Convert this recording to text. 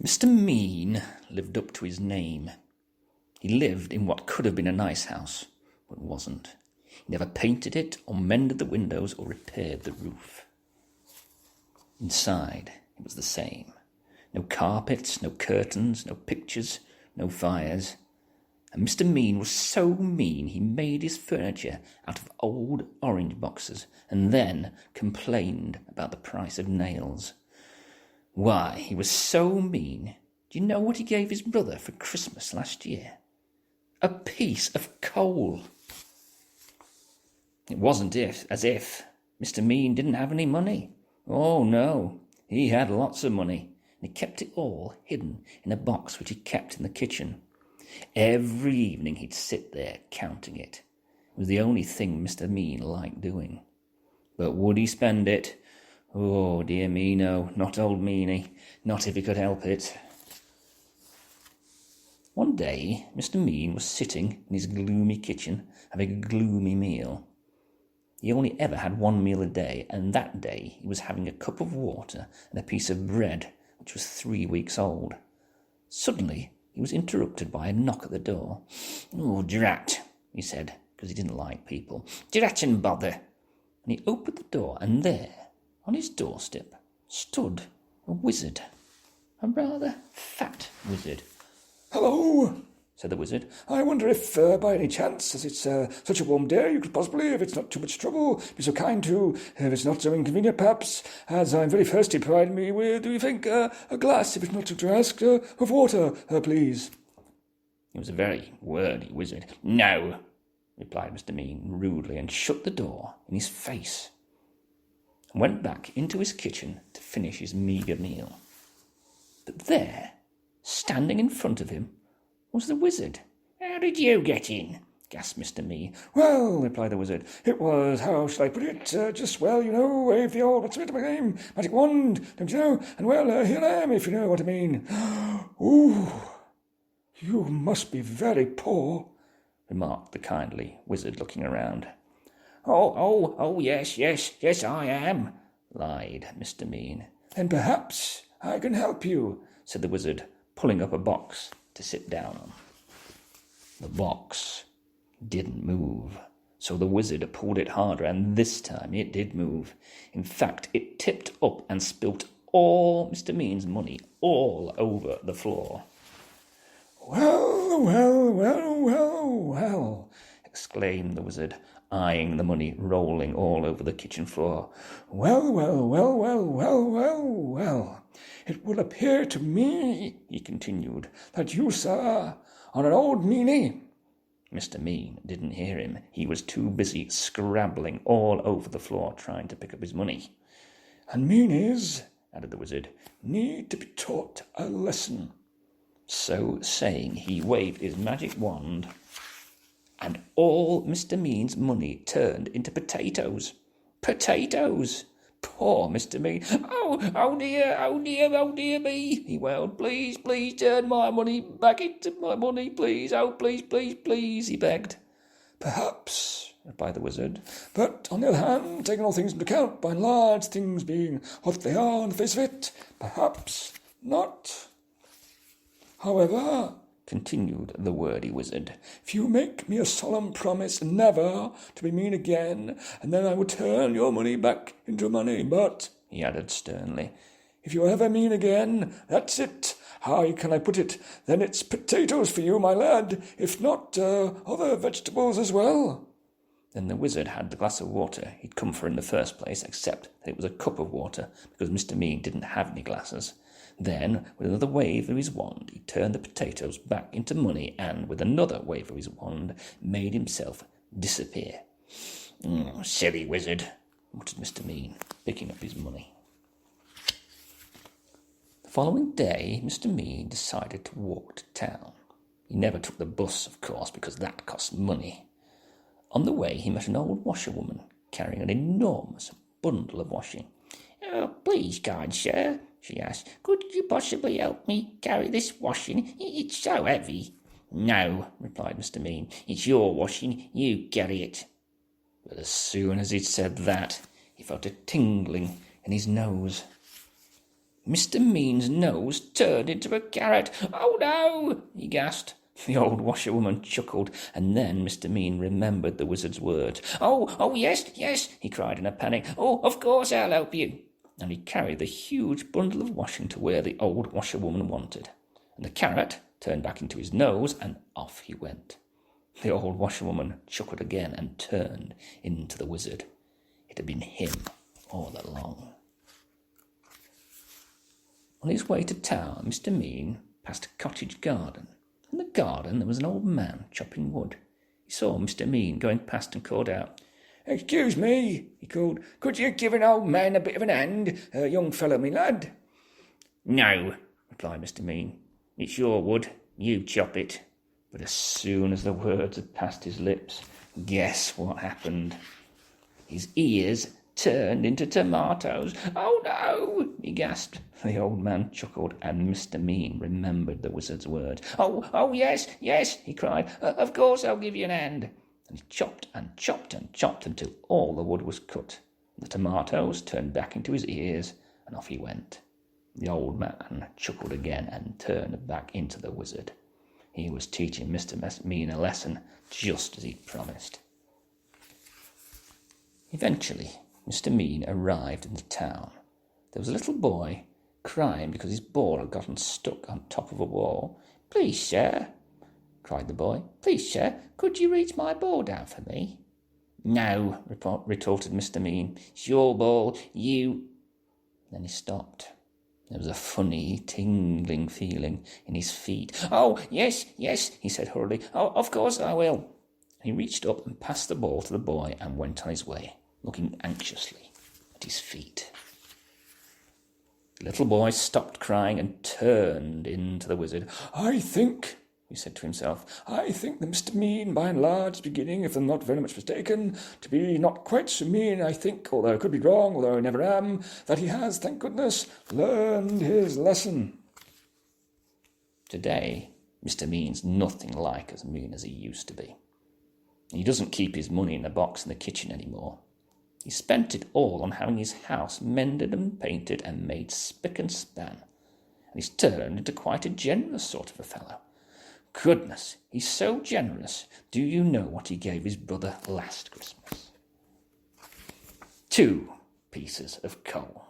Mr. Mean lived up to his name. He lived in what could have been a nice house, but wasn't. He never painted it, or mended the windows, or repaired the roof. Inside, it was the same. No carpets, no curtains, no pictures, no fires. And Mr. Mean was so mean he made his furniture out of old orange boxes and then complained about the price of nails. Why, he was so mean. Do you know what he gave his brother for Christmas last year? A piece of coal. It wasn't as if Mr. Mean didn't have any money. Oh, no, he had lots of money, and he kept it all hidden in a box which he kept in the kitchen. Every evening he'd sit there counting it. It was the only thing Mr. Mean liked doing. But would he spend it? Oh, dear me, no, not old Meanie, not if he could help it. One day, Mr. Mean was sitting in his gloomy kitchen, having a gloomy meal. He only ever had one meal a day, and that day he was having a cup of water and a piece of bread, which was 3 weeks old. Suddenly, he was interrupted by a knock at the door. "Oh, drat," he said, because he didn't like people. "Drat and bother." And he opened the door, and there, on his doorstep, stood a wizard, a rather fat wizard. "Hello," said the wizard. "I wonder if, by any chance, as it's such a warm day, you could possibly, if it's not too much trouble, be so kind to, if it's not so inconvenient perhaps, as I'm very thirsty, provide me with, do you think, a glass, if it's not to ask, of water, please?" He was a very wordy wizard. "No," replied Mr. Mean rudely, and shut the door in his face, and went back into his kitchen to finish his meagre meal. But there, standing in front of him, was the wizard. "How did you get in?" gasped Mr. Mean. "Well," replied the wizard, "it was, how shall I put it, just, well, you know, wave the old, what's it, my name, magic wand, don't you know, and, well, here I am, if you know what I mean." "Ooh, you must be very poor," remarked the kindly wizard, looking around. Oh, yes, I am," lied Mr. Mean. "Then perhaps I can help you," said the wizard, pulling up a box to sit down on. The box didn't move, so the wizard pulled it harder, and this time it did move. In fact, it tipped up and spilt all Mr. Mean's money all over the floor. Well, exclaimed the wizard, eyeing the money rolling all over the kitchen floor. Well. It will appear to me," he continued, "that you, sir, are an old meanie." Mr. Mean didn't hear him. He was too busy scrabbling all over the floor trying to pick up his money. "And meanies," added the wizard, "need to be taught a lesson." So saying, he waved his magic wand, and all Mr. Mean's money turned into potatoes. Potatoes! Poor Mr. Mean. Oh dear me, he wailed. Please turn my money back into my money, please. Oh, please, he begged. "Perhaps," replied the wizard, "but on the other hand, taking all things into account, by and large, things being what they are on the face of it, perhaps not. However," continued the wordy wizard, "if you make me a solemn promise never to be mean again, and then I will turn your money back into money. But," he added sternly, "if you ever mean again, that's it. How can I put it? Then it's potatoes for you, my lad, if not other vegetables as well." Then the wizard had the glass of water he'd come for in the first place, except that it was a cup of water, because Mr. Mean didn't have any glasses. Then, with another wave of his wand, he turned the potatoes back into money, and, with another wave of his wand, made himself disappear. Silly wizard, muttered Mr. Mean, picking up his money. The following day, Mr. Mean decided to walk to town. He never took the bus, of course, because that cost money. On the way, he met an old washerwoman carrying an enormous bundle of washing. "Oh, please, kind sir," she asked, "could you possibly help me carry this washing? It's so heavy." "No," replied Mr. Mean, "it's your washing. You carry it." But as soon as he'd said that, he felt a tingling in his nose. Mr. Mean's nose turned into a carrot. "Oh, no!" he gasped. The old washerwoman chuckled, and then Mr. Mean remembered the wizard's words. Oh, yes, he cried in a panic. "Oh, of course I'll help you." And he carried the huge bundle of washing to where the old washerwoman wanted. And the carrot turned back into his nose, and off he went. The old washerwoman chuckled again and turned into the wizard. It had been him all along. On his way to town, Mr. Mean passed a cottage garden. In the garden there was an old man chopping wood. He saw Mr. Mean going past and called out. "Excuse me," he called. "Could you give an old man a bit of an hand, young fellow, me lad?" "No," replied Mr. Mean. "It's your wood. You chop it." But as soon as the words had passed his lips, guess what happened? His ears turned into tomatoes. "Oh, no!" he gasped. The old man chuckled, and Mr. Mean remembered the wizard's words. Oh, yes, he cried. "Of course I'll give you an hand." And he chopped and chopped and chopped until all the wood was cut. The tomatoes turned back into his ears, and off he went. The old man chuckled again and turned back into the wizard. He was teaching Mr. Mean a lesson, just as he promised. Eventually, Mr. Mean arrived in the town. There was a little boy crying because his ball had gotten stuck on top of a wall. "Please, sir," cried the boy. "Please, sir, could you reach my ball down for me?" "No," retorted Mr. Mean. "It's your ball. You—" Then he stopped. There was a funny, tingling feeling in his feet. "Oh, yes, he said hurriedly. "Oh, of course I will." He reached up and passed the ball to the boy and went on his way, looking anxiously at his feet. The little boy stopped crying and turned into the wizard. I think," he said to himself, "I think that Mr. Mean, by and large, is beginning, if I'm not very much mistaken, to be not quite so mean. I think, although I could be wrong, although I never am, that he has, thank goodness, learned his lesson." Today, Mr. Mean's nothing like as mean as he used to be. He doesn't keep his money in a box in the kitchen anymore. He spent it all on having his house mended and painted and made spick and span. And he's turned into quite a generous sort of a fellow. Goodness, he's so generous. Do you know what he gave his brother last Christmas? 2 pieces of coal.